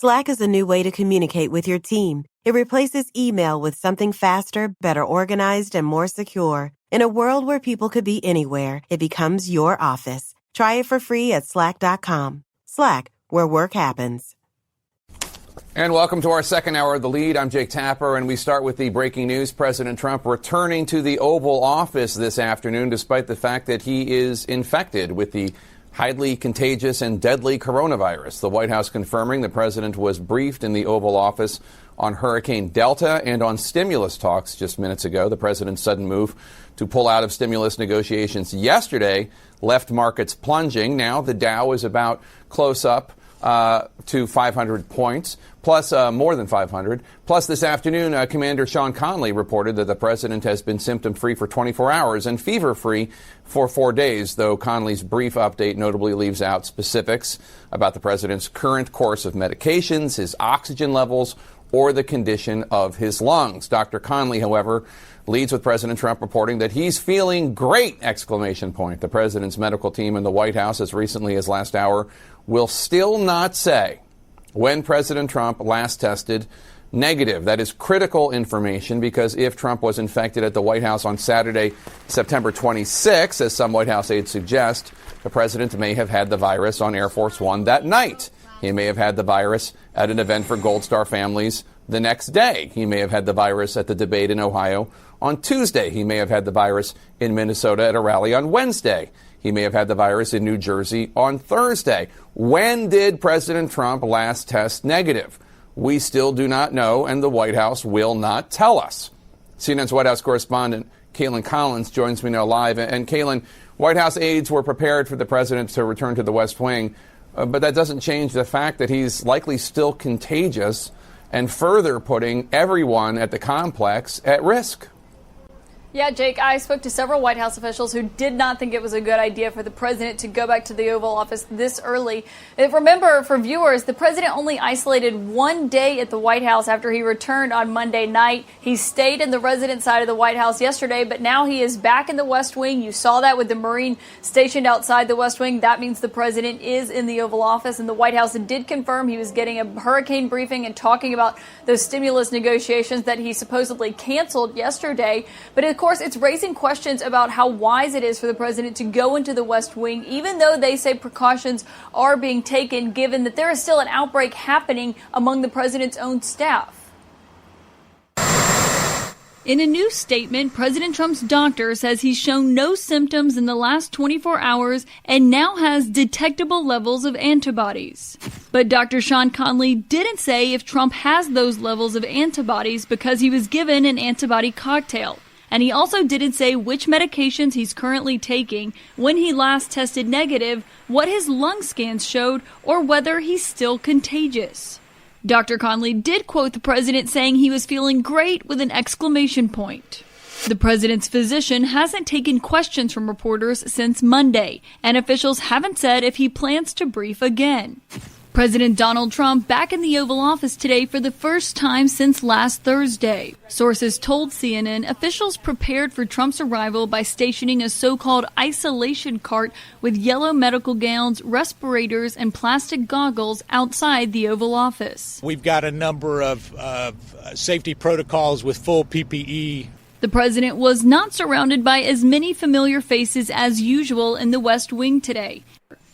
Slack is a new way to communicate with your team. It replaces email with something faster, better organized, and more secure. In a world where people could be anywhere, it becomes your office. Try it for free at slack.com. Slack, where work happens. And welcome to our second hour of The Lead. I'm Jake Tapper, and we start with the breaking news. President Trump returning to the Oval Office this afternoon, despite the fact that he is infected with the highly contagious and deadly coronavirus. The White House confirming the president was briefed in the Oval Office on Hurricane Delta and on stimulus talks just minutes ago. The president's sudden move to pull out of stimulus negotiations yesterday left markets plunging. Now the Dow is about close up to 500 points, plus more than 500. Plus this afternoon, Commander Sean Conley reported that the president has been symptom-free for 24 hours and fever-free for 4 days, though Conley's brief update notably leaves out specifics about the president's current course of medications, his oxygen levels, or the condition of his lungs. Dr. Conley, however, leads with President Trump reporting that he's feeling great! The president's medical team in the White House, as recently as last hour, will still not say when President Trump last tested negative. That is critical information, because if Trump was infected at the White House on Saturday, September 26, as some White House aides suggest, the president may have had the virus on Air Force One that night. He may have had the virus at an event for Gold Star families the next day. He may have had the virus at the debate in Ohio on Tuesday. He may have had the virus in Minnesota at a rally on Wednesday. He may have had the virus in New Jersey on Thursday. When did President Trump last test negative? We still do not know, and the White House will not tell us. CNN's White House correspondent Kaitlan Collins joins me now live. And Kaitlan, White House aides were prepared for the president to return to the West Wing, but that doesn't change the fact that he's likely still contagious and further putting everyone at the complex at risk. Yeah, Jake, I spoke to several White House officials who did not think it was a good idea for the president to go back to the Oval Office this early. Remember, for viewers, the president only isolated 1 day at the White House after he returned on Monday night. He stayed in the resident side of the White House yesterday, but now he is back in the West Wing. You saw that with the Marine stationed outside the West Wing. That means the president is in the Oval Office, and the White House did confirm he was getting a hurricane briefing and talking about those stimulus negotiations that he supposedly canceled yesterday. But of course, it's raising questions about how wise it is for the president to go into the West Wing, even though they say precautions are being taken, given that there is still an outbreak happening among the president's own staff. In a new statement, President Trump's doctor says he's shown no symptoms in the last 24 hours and now has detectable levels of antibodies. But Dr. Sean Conley didn't say if Trump has those levels of antibodies because he was given an antibody cocktail. And he also didn't say which medications he's currently taking, when he last tested negative, what his lung scans showed, or whether he's still contagious. Dr. Conley did quote the president saying he was feeling great with an exclamation point. The president's physician hasn't taken questions from reporters since Monday, and officials haven't said if he plans to brief again. President Donald Trump back in the Oval Office today for the first time since last Thursday. Sources told CNN officials prepared for Trump's arrival by stationing a so-called isolation cart with yellow medical gowns, respirators, and plastic goggles outside the Oval Office. We've got a number of safety protocols with full PPE. The president was not surrounded by as many familiar faces as usual in the West Wing today.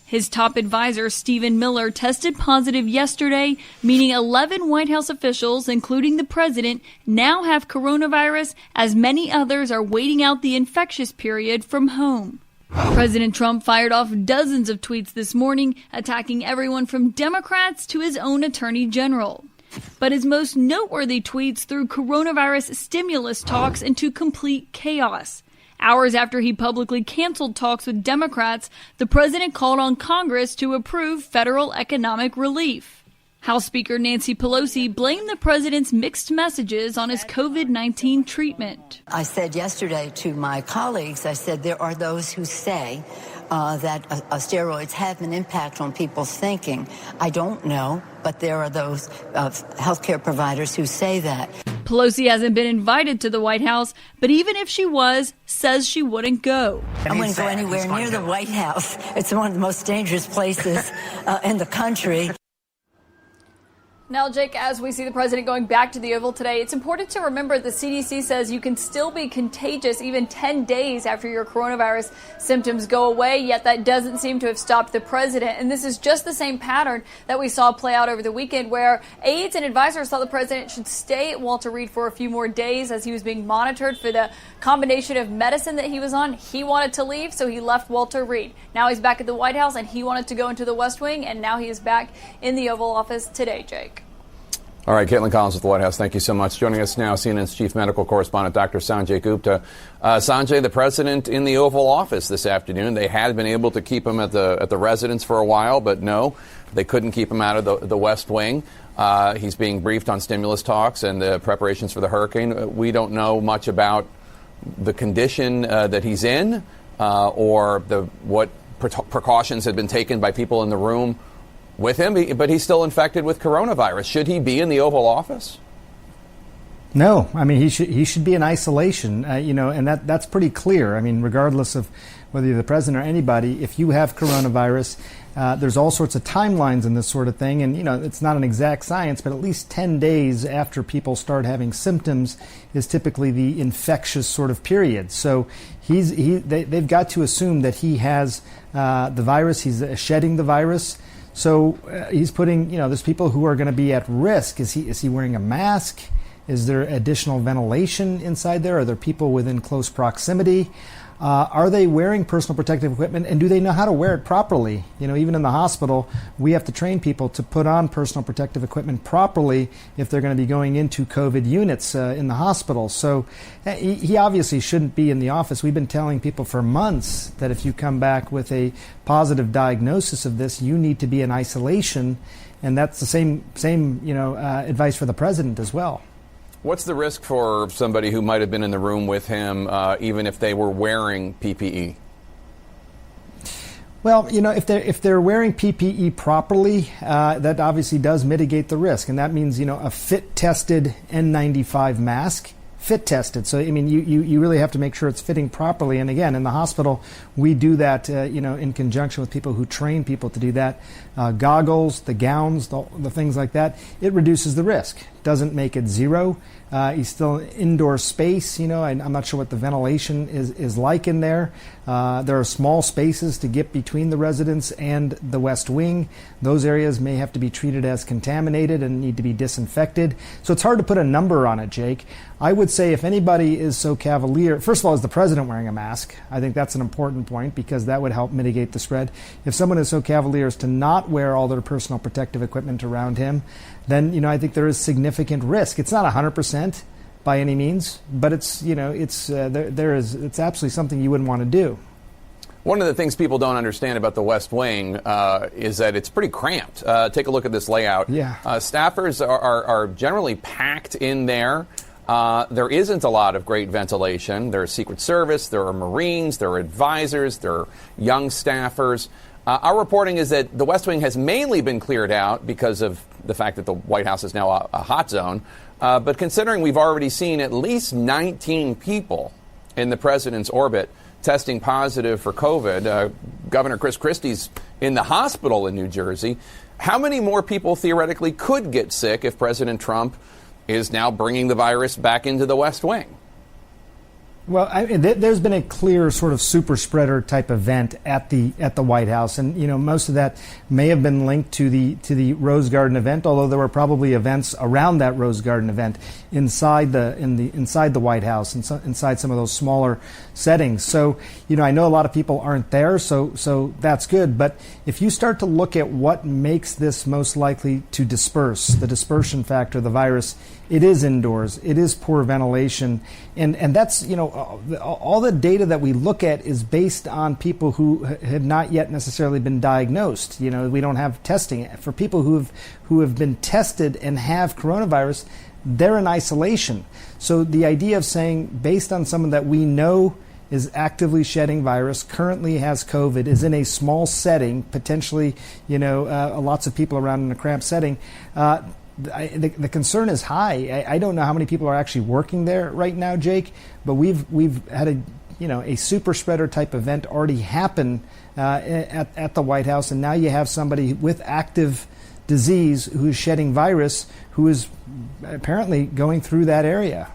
His top advisor, Stephen Miller, tested positive yesterday, meaning 11 White House officials, including the president, now have coronavirus, as many others are waiting out the infectious period from home. President Trump fired off dozens of tweets this morning, attacking everyone from Democrats to his own attorney general. But his most noteworthy tweets threw coronavirus stimulus talks into complete chaos. Hours after he publicly canceled talks with Democrats, the president called on Congress to approve federal economic relief. House Speaker Nancy Pelosi blamed the president's mixed messages on his COVID-19 treatment. I said yesterday to my colleagues, I said there are those who say that steroids have an impact on people's thinking. I don't know, but there are those healthcare providers who say that. Pelosi hasn't been invited to the White House, but even if she was, says she wouldn't go. I wouldn't go anywhere near the White House. It's one of the most dangerous places in the country. Now, Jake, as we see the president going back to the Oval today, it's important to remember the CDC says you can still be contagious even 10 days after your coronavirus symptoms go away, yet that doesn't seem to have stopped the president. And this is just the same pattern that we saw play out over the weekend, where aides and advisors thought the president should stay at Walter Reed for a few more days as he was being monitored for the combination of medicine that he was on. He wanted to leave, so he left Walter Reed. Now he's back at the White House, and he wanted to go into the West Wing, and now he is back in the Oval Office today, Jake. All right, Caitlin Collins with the White House, thank you so much. Joining us now, CNN's chief medical correspondent, Dr. Sanjay Gupta. Sanjay, the president in the Oval Office this afternoon. They had been able to keep him at the residence for a while, but no, they couldn't keep him out of the West Wing. He's being briefed on stimulus talks and the preparations for the hurricane. We don't know much about the condition that he's in or what precautions had been taken by people in the room with him, but he's still infected with coronavirus. Should he be in the Oval Office? No, I mean, he should be in isolation, and that's pretty clear. I mean, regardless of whether you're the president or anybody, if you have coronavirus, there's all sorts of timelines in this sort of thing, and it's not an exact science, but at least 10 days after people start having symptoms is typically the infectious sort of period. So they've got to assume that he has the virus, he's shedding the virus. So he's putting, there's people who are going to be at risk. Is he wearing a mask? Is there additional ventilation inside there? Are there people within close proximity? Are they wearing personal protective equipment, and do they know how to wear it properly? Even in the hospital, we have to train people to put on personal protective equipment properly if they're going to be going into COVID units in the hospital. So he obviously shouldn't be in the office. We've been telling people for months that if you come back with a positive diagnosis of this, you need to be in isolation, and that's the same advice for the president as well. What's the risk for somebody who might have been in the room with him, even if they were wearing PPE? Well, if they're wearing PPE properly, that obviously does mitigate the risk, and that means a fit-tested N95 mask. Fit tested. So, I mean, you really have to make sure it's fitting properly. And again, in the hospital, we do that, in conjunction with people who train people to do that. Goggles, the gowns, the things like that. It reduces the risk. Doesn't make it zero. He's still indoor space, I'm not sure what the ventilation is like in there. There are small spaces to get between the residence and the West Wing. Those areas may have to be treated as contaminated and need to be disinfected. So it's hard to put a number on it, Jake. I would say if anybody is so cavalier, first of all, is the president wearing a mask? I think that's an important point because that would help mitigate the spread. If someone is so cavalier as to not wear all their personal protective equipment around him, then, I think there is significant risk. It's not 100% by any means, but it's absolutely something you wouldn't want to do. One of the things people don't understand about the West Wing is that it's pretty cramped. Take a look at this layout. Yeah. Staffers are generally packed in there. There isn't a lot of great ventilation. There's Secret Service, there are Marines, there are advisors, there are young staffers. Our reporting is that the West Wing has mainly been cleared out because of the fact that the White House is now a hot zone. But considering we've already seen at least 19 people in the president's orbit testing positive for COVID, Governor Chris Christie's in the hospital in New Jersey, how many more people theoretically could get sick if President Trump is now bringing the virus back into the West Wing? Well, there's been a clear sort of super spreader type event at the White House, and most of that may have been linked to the Rose Garden event, although there were probably events around that Rose Garden event inside the White House and inside some of those smaller settings. So I know a lot of people aren't there, so that's good. But if you start to look at what makes this most likely to disperse, the dispersion factor, the virus, it is indoors, it is poor ventilation, and that's all the data that we look at is based on people who have not yet necessarily been diagnosed. We don't have testing for people who have been tested and have coronavirus. They're in isolation. So the idea of saying, based on someone that we know is actively shedding virus, currently has COVID, is in a small setting, potentially, lots of people around in a cramped setting. The concern is high. I don't know how many people are actually working there right now, Jake, but we've had a super spreader type event already happen at the White House, and now you have somebody with active disease, who is shedding virus, who is apparently going through that area.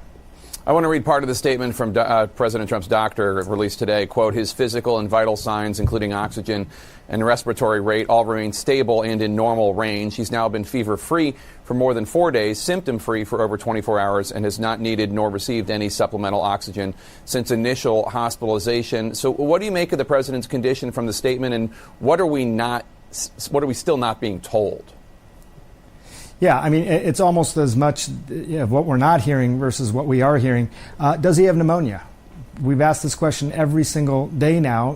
I want to read part of the statement from President Trump's doctor released today. Quote, his physical and vital signs, including oxygen and respiratory rate, all remain stable and in normal range. He's now been fever-free for more than 4 days, symptom-free for over 24 hours, and has not needed nor received any supplemental oxygen since initial hospitalization. So what do you make of the president's condition from the statement, and what are we still not being told? Yeah, I mean, it's almost as much what we're not hearing versus what we are hearing. Does he have pneumonia? We've asked this question every single day now.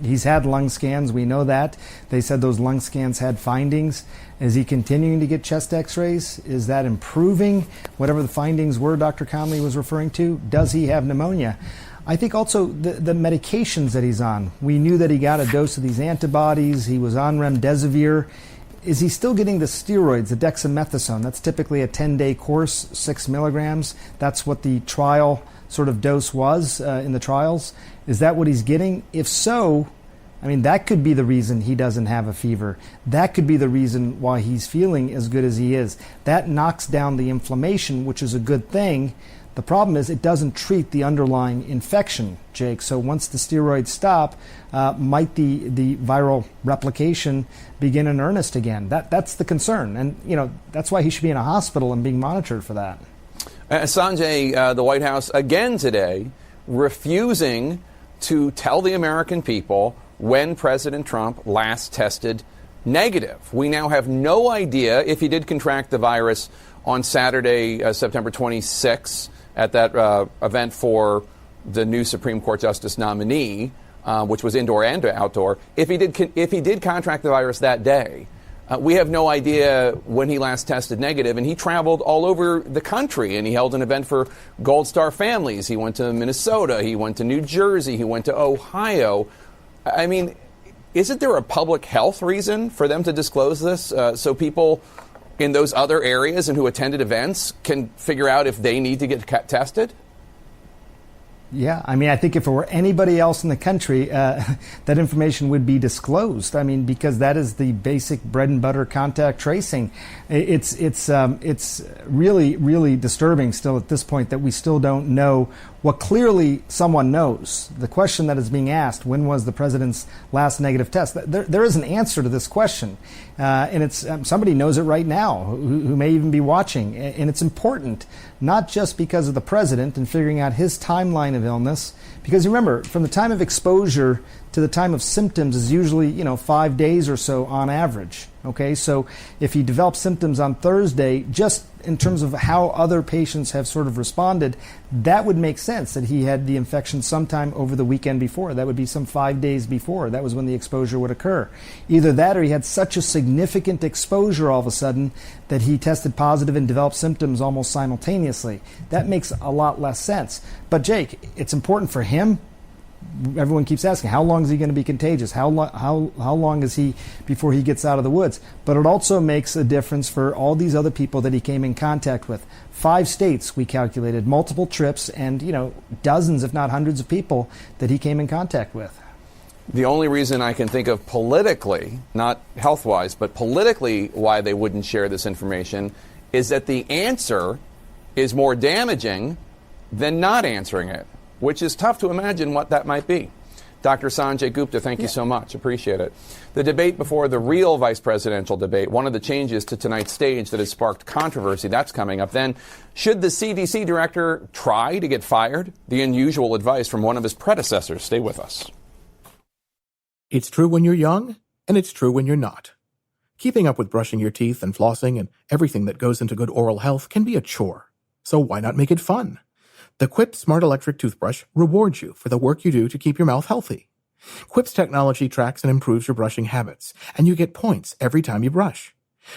He's had lung scans. We know that. They said those lung scans had findings. Is he continuing to get chest x-rays? Is that improving? Whatever the findings were Dr. Conley was referring to, does he have pneumonia? I think also the medications that he's on. We knew that he got a dose of these antibodies. He was on remdesivir. Is he still getting the steroids, the dexamethasone? That's typically a 10-day course, 6 milligrams. That's what the trial sort of dose was in the trials. Is that what he's getting? If so, I mean, that could be the reason he doesn't have a fever. That could be the reason why he's feeling as good as he is. That knocks down the inflammation, which is a good thing. The problem is it doesn't treat the underlying infection, Jake. So once the steroids stop, might the viral replication begin in earnest again? That's the concern. And, that's why he should be in a hospital and being monitored for that. Sanjay, the White House again today refusing to tell the American people when President Trump last tested negative. We now have no idea if he did contract the virus on Saturday, September 26th, at that event for the new Supreme Court Justice nominee, which was indoor and outdoor. If he did contract the virus that day, we have no idea when he last tested negative. And he traveled all over the country, and he held an event for Gold Star families. He went to Minnesota. He went to New Jersey. He went to Ohio. I mean, isn't there a public health reason for them to disclose this so people in those other areas and who attended events can figure out if they need to get tested? Yeah, I mean, I think if it were anybody else in the country, that information would be disclosed. I mean, because that is the basic bread and butter contact tracing. It's really, really disturbing still at this point that we still don't know what clearly someone knows. The question that is being asked, when was the president's last negative test? There is an answer to this question, and it's somebody knows it right now who may even be watching, and it's important, not just because of the president and figuring out his timeline of illness, because remember, from the time of exposure to the time of symptoms is usually, 5 days or so on average. Okay, so if he develops symptoms on Thursday, just in terms of how other patients have sort of responded, that would make sense that he had the infection sometime over the weekend before. That would be some 5 days before. That was when the exposure would occur. Either that or he had such a significant exposure all of a sudden that he tested positive and developed symptoms almost simultaneously. That makes a lot less sense. But Jake, it's important for him. Everyone keeps asking, how long is he going to be contagious? How long is he before he gets out of the woods? But it also makes a difference for all these other people that he came in contact with. 5 states, we calculated, multiple trips, and dozens, if not hundreds of people that he came in contact with. The only reason I can think of politically, not health-wise, but politically why they wouldn't share this information is that the answer is more damaging than not answering it, which is tough to imagine what that might be. Dr. Sanjay Gupta, thank you so much. Appreciate it. The debate before the real vice presidential debate, one of the changes to tonight's stage that has sparked controversy, that's coming up. Then, should the CDC director try to get fired? The unusual advice from one of his predecessors. Stay with us. It's true when you're young, and it's true when you're not. Keeping up with brushing your teeth and flossing and everything that goes into good oral health can be a chore. So why not make it fun? The Quip Smart Electric Toothbrush rewards you for the work you do to keep your mouth healthy. Quip's technology tracks and improves your brushing habits, and you get points every time you brush.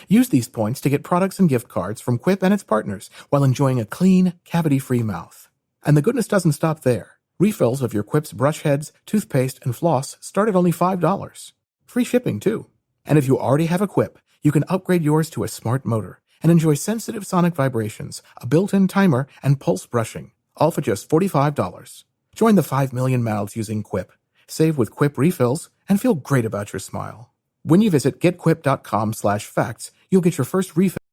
Use these points to get products and gift cards from Quip and its partners while enjoying a clean, cavity-free mouth. And the goodness doesn't stop there. Refills of your Quip's brush heads, toothpaste, and floss start at only $5. Free shipping, too. And if you already have a Quip, you can upgrade yours to a smart motor and enjoy sensitive sonic vibrations, a built-in timer, and pulse brushing, all for just $45. Join the 5 million mouths using Quip. Save with Quip refills and feel great about your smile. When you visit getquip.com/facts, you'll get your first refill